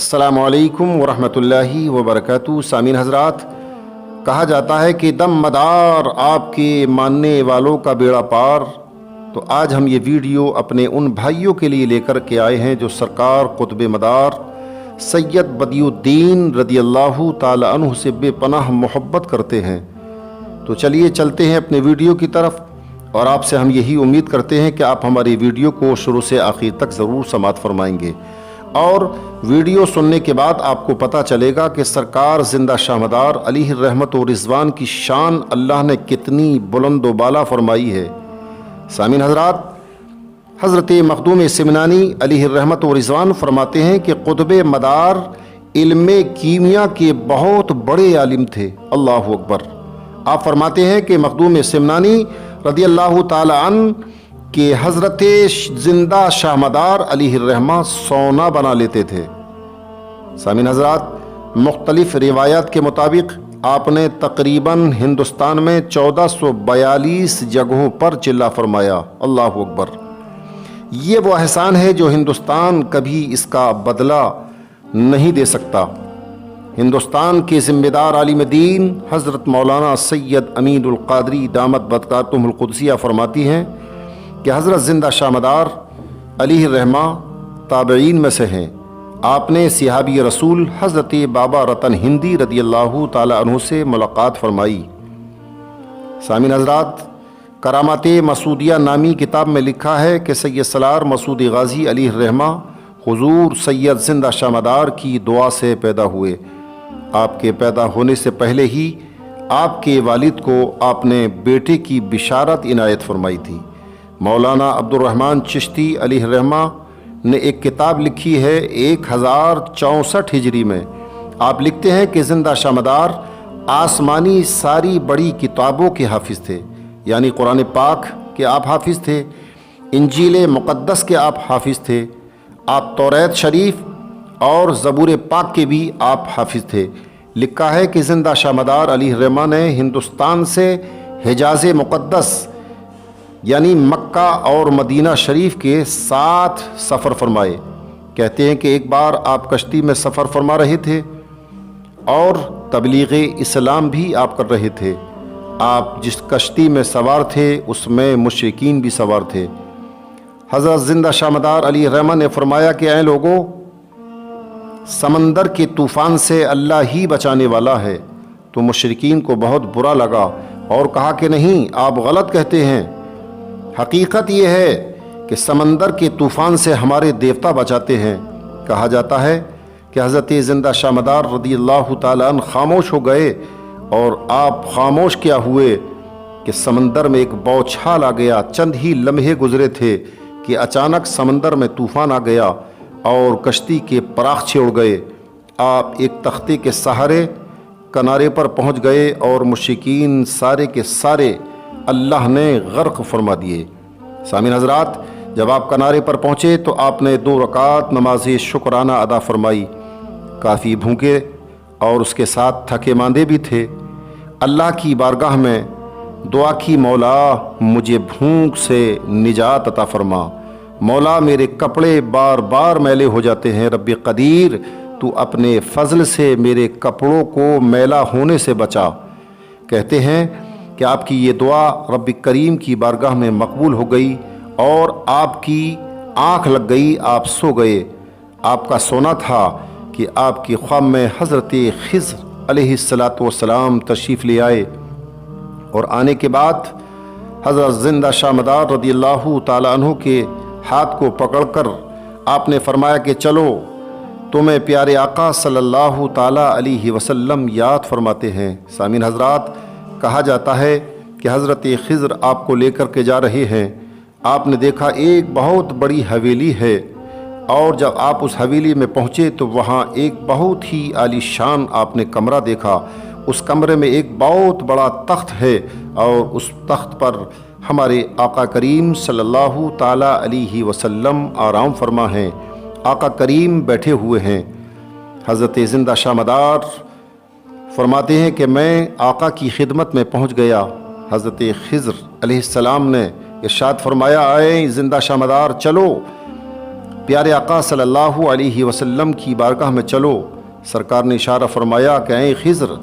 अस्सलामु अलैकुम वरहमतुल्लाहि वबरकातुहू। सामीन हज़रात, कहा जाता है कि दम मदार आपके मानने वालों का बेड़ा पार। तो आज हम ये वीडियो अपने उन भाइयों के लिए लेकर के आए हैं जो सरकार कुतुब मदार सैयद बदियुद्दीन रदियल्लाहु ताला अन्हु से बेपनाह मोहब्बत करते हैं। तो चलिए चलते हैं अपने वीडियो की तरफ, और आपसे हम यही उम्मीद करते हैं कि आप हमारी वीडियो को शुरू से आखिर तक ज़रूर समाअत फरमाएंगे। और वीडियो सुनने के बाद आपको पता चलेगा कि सरकार ज़िंदा शाहमदार अलैहि रहमत व रिज़वान की शान अल्लाह ने कितनी बुलंद व बाला फरमाई है। सामीन हज़रात, हज़रत मखदूम सिमनानी अलैहि रहमत व रिज़वान फरमाते हैं कि कुतुब मदार इल्म कीमिया के बहुत बड़े आलिम थे। अल्लाहु अकबर। आप फरमाते हैं कि मखदूम सिमनानी रदियल्लाहु ताला अन्हु कि हज़रत ज़िंदा शाहमदार अलैहि रहमा सोना बना लेते थे। सामीन हज़रात, मुख्तलिफ़ रिवायात के मुताबिक आपने तकरीबन हिंदुस्तान में 1442 जगहों पर चिल्ला फरमाया। अल्लाहु अकबर। ये वो एहसान है जो हिंदुस्तान कभी इसका बदला नहीं दे सकता। हिंदुस्तान के ज़िम्मेदार आलिम दीन हज़रत मौलाना सैयद अमीनुल क़ादरी दामत बरकातुहुल क़ुद्सिया फरमाती हैं कि हज़रत ज़िंदा शाहमदार अलैहि रहमा ताबईन में से हैं। आपने सिहाबी रसूल हज़रत बाबा रतन हिंदी रदियल्लाहु ताला अन्हु से मुलाकात फरमाई। सामीन हज़रात, करामात मसूदिया नामी किताब में लिखा है कि सैयद सलार मसूद गाज़ी अलैहि रहमा हुज़ूर सैयद ज़िंदा शाहमदार की दुआ से पैदा हुए। आपके पैदा होने से पहले ही आपके वालिद को आपने बेटे की बिशारत इनायत फरमाई थी। मौलाना अब्दुर्रहमान चिश्ती अलैहि रहमा ने एक किताब लिखी है 1064 हिजरी में। आप लिखते हैं कि ज़िंदा शाहमदार आसमानी सारी बड़ी किताबों के हाफिज़ थे, यानी कुरान पाक के आप हाफिज़ थे, इंजील मुक़द्दस के आप हाफिज़ थे, आप तौरात शरीफ और ज़बूर पाक के भी आप हाफिज़ थे। लिखा है कि ज़िंदा शाहमदार अलैहि रहमा ने हिंदुस्तान से हिजाज़ मुक़द्दस यानी मक्का और मदीना शरीफ के 7 सफ़र फरमाए। कहते हैं कि एक बार आप कश्ती में सफ़र फरमा रहे थे और तबलीग़ इस्लाम भी आप कर रहे थे। आप जिस कश्ती में सवार थे उसमें मुशरिकीन भी सवार थे। हज़रत ज़िंदा शाहमदार अलैहि रहमा ने फरमाया कि ऐ लोगों, समंदर के तूफ़ान से अल्लाह ही बचाने वाला है। तो मुशरिकीन को बहुत बुरा लगा और कहा कि नहीं, आप गलत कहते हैं। हकीकत ये है कि समंदर के तूफ़ान से हमारे देवता बचाते हैं। कहा जाता है कि हज़रत ज़िंदा शाहमदार रदियल्लाहु ताला अन्हु खामोश हो गए, और आप खामोश क्या हुए कि समंदर में एक बौछार आ गया। चंद ही लम्हे गुजरे थे कि अचानक समंदर में तूफ़ान आ गया और कश्ती के परागछे उड़ गए। आप एक तख्ते के सहारे किनारे पर पहुंच गए और मुशरिकीन सारे के सारे अल्लाह ने गर्क फरमा दिए। सामीन हज़रात, जब आप किनारे पर पहुँचे तो आपने 2 रकात नमाज शुक्राना अदा फरमाई। काफ़ी भूखे और उसके साथ थके मांदे भी थे। अल्लाह की बारगाह में दुआ की, मौला मुझे भूख से निजात अता फरमा। मौला मेरे कपड़े बार बार मैले हो जाते हैं। रब्बी कदीर, तू अपने फ़ज़ल से मेरे कपड़ों को मैला होने से बचा। कहते हैं कि आपकी ये दुआ रब्बी करीम की बारगाह में मकबूल हो गई और आपकी आँख लग गई, आप सो गए। आपका सोना था कि आपकी ख्वाब में हज़रत खिज़्र अलैहिस्सलातु वस्सलाम तशरीफ़ ले आए, और आने के बाद हज़रत ज़िंदा शाहमदार रदियल्लाहु ताला अन्हु के हाथ को पकड़कर आपने फरमाया कि चलो, तुम्हें प्यारे आका सल्लल्लाहु ताला अलैहि वसल्लम याद फरमाते हैं। सामीन हज़रात, कहा जाता है कि हज़रत खिज़्र आपको लेकर के जा रहे हैं। आपने देखा एक बहुत बड़ी हवेली है, और जब आप उस हवेली में पहुँचे तो वहाँ एक बहुत ही आलीशान आपने कमरा देखा। उस कमरे में एक बहुत बड़ा तख्त है, और उस तख्त पर हमारे आका करीम सल्लल्लाहु ताला अलैहि वसल्लम आराम फरमा हैं। आका करीम बैठे हुए हैं। हज़रत ज़िंदा शाहमदार फरमाते हैं कि मैं आका की खिदमत में पहुंच गया। हज़रत खिज़्र अलैहिस्सलाम ने इरशाद फरमाया, आए ज़िंदा शाहमदार, चलो प्यारे आका सल्लल्लाहु अलैहि वसल्लम की बारगाह में चलो। सरकार ने इशारा फरमाया कि ऐ खिज़र,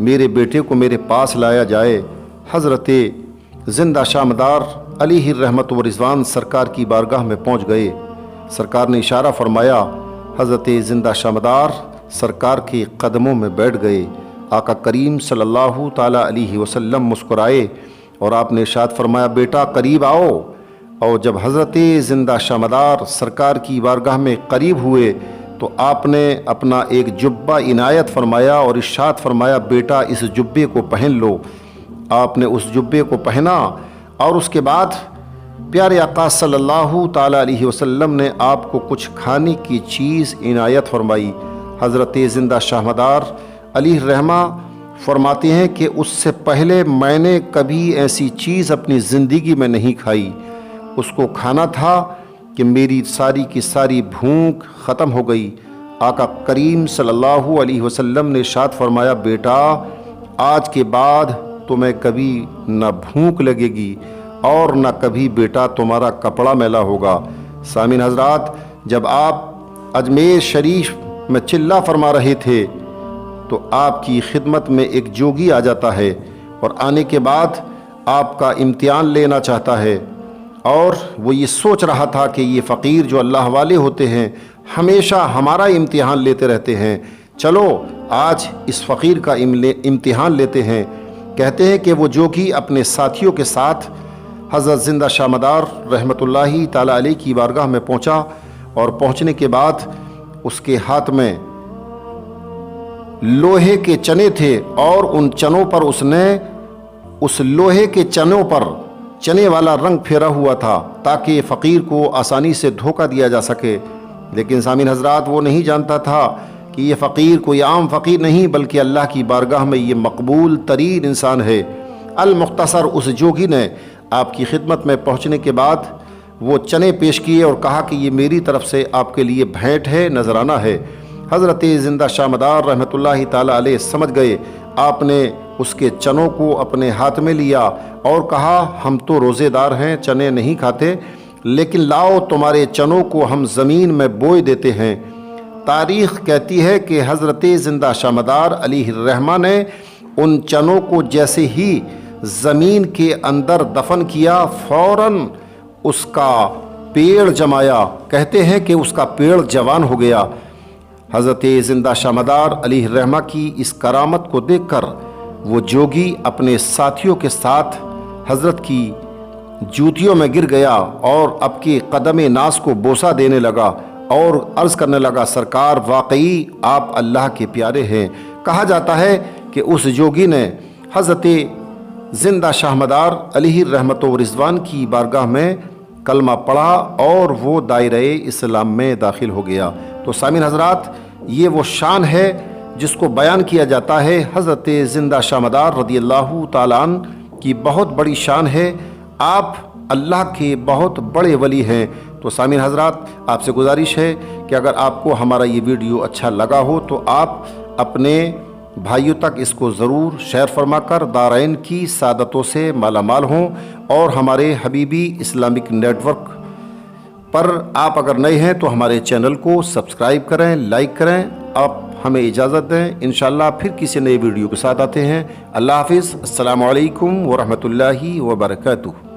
मेरे बेटे को मेरे पास लाया जाए। हज़रत ज़िंदा शामदार अलैहि रहमत व रिज़वान सरकार की बारगाह में पहुँच गए। सरकार ने इशारा फरमाया, हज़रत ज़िंदा शामदार सरकार के कदमों में बैठ गए। आका करीम सल्लल्लाहु ताला अलैहि वसल्लम मुस्कुराए और आपने इरशाद फरमाया, बेटा करीब आओ। और जब हज़रत ज़िंदा शामदार सरकार की बारगाह में करीब हुए तो आपने अपना एक जुब्बा इनायत फरमाया और इरशाद फरमाया, बेटा इस जुब्बे को पहन लो। आपने उस जुब्बे को पहना और उसके बाद प्यारे आका सल्लल्लाहु ताला अलैहि वसल्लम ने आपको कुछ खाने की चीज़ इनायत फरमाई। हज़रत ज़िंदा शामदार अलैहि रहमा फरमाते हैं कि उससे पहले मैंने कभी ऐसी चीज़ अपनी ज़िंदगी में नहीं खाई। उसको खाना था कि मेरी सारी की सारी भूख ख़त्म हो गई। आका करीम सल्लल्लाहु अलैहि वसल्लम ने इरशाद फरमाया, बेटा आज के बाद तुम्हें कभी न भूख लगेगी और न कभी बेटा तुम्हारा कपड़ा मैला होगा। सामीन हज़रात, जब आप अजमेर शरीफ में चिल्ला फरमा रहे थे तो आपकी खिदमत में एक जोगी आ जाता है और आने के बाद आपका इम्तिहान लेना चाहता है और वो ये सोच रहा था कि ये फ़कीर जो अल्लाह वाले होते हैं हमेशा हमारा इम्तिहान लेते रहते हैं, चलो आज इस फ़कीर का इम्तिहान लेते हैं। कहते हैं कि वो जोगी अपने साथियों के साथ हज़रत ज़िंदा शामदार रहमतुल्लाहि ताला अलैह की बारगाह में पहुंचा और पहुंचने के बाद उसके हाथ में लोहे के चने थे और उन चनों पर उसने उस लोहे के चनों पर चने वाला रंग फेरा हुआ था ताकि फ़कीर को आसानी से धोखा दिया जा सके। लेकिन सामीन हज़रात, वो नहीं जानता था कि ये फ़कीर कोई आम फ़कीर नहीं बल्कि अल्लाह की बारगाह में ये मकबूल तरीन इंसान है। अल मुख्तसर उस जोगी ने आपकी खिदमत में पहुँचने के बाद वो चने पेश किए और कहा कि ये मेरी तरफ से आपके लिए भेंट है, नजराना है। हज़रत ज़िंदा शामदार रहमतुल्लाहि ताला अलैह समझ गए। आपने उसके चनों को अपने हाथ में लिया और कहा, हम तो रोज़ेदार हैं, चने नहीं खाते, लेकिन लाओ तुम्हारे चनों को हम ज़मीन में बोए देते हैं। तारीख़ कहती है कि हज़रत ज़िंदा शामदार अलैहि रहमा ने उन चनों को जैसे ही ज़मीन के अंदर दफन किया, फ़ौरन उसका पेड़ जमाया। कहते हैं कि उसका पेड़ जवान हो गया। हज़रत ज़िंदा शामदार अलैहि रहमा की इस करामत को देखकर वो जोगी अपने साथियों के साथ हज़रत की जूतियों में गिर गया और आपके कदम नास को बोसा देने लगा और अर्ज़ करने लगा, सरकार वाकई आप अल्लाह के प्यारे हैं। कहा जाता है कि उस जोगी ने हज़रत ज़िंदा शामदार अलैहि रहमत व रिज़वान की बारगाह में कलमा पढ़ा और वो दायरे इस्लाम में दाखिल हो गया। तो सामीन हज़रात, ये वो शान है जिसको बयान किया जाता है। हज़रत ज़िंदा शामदार रदियल्लाहु ताला अन्हु की बहुत बड़ी शान है। आप अल्लाह के बहुत बड़े वली हैं। तो सामीन हज़रात, आपसे गुजारिश है कि अगर आपको हमारा ये वीडियो अच्छा लगा हो तो आप अपने भाइयों तक इसको ज़रूर शेयर फरमाकर दारैन की सादतों से मालामाल हों और हमारे हबीबी इस्लामिक नेटवर्क पर आप अगर नए हैं तो हमारे चैनल को सब्सक्राइब करें, लाइक करें। आप हमें इजाज़त दें, इंशाअल्लाह फिर किसी नए वीडियो के साथ आते हैं। अल्लाह हाफिज़। अस्सलामु अलैकुम व रहमतुल्लाहि व बरकातुहू।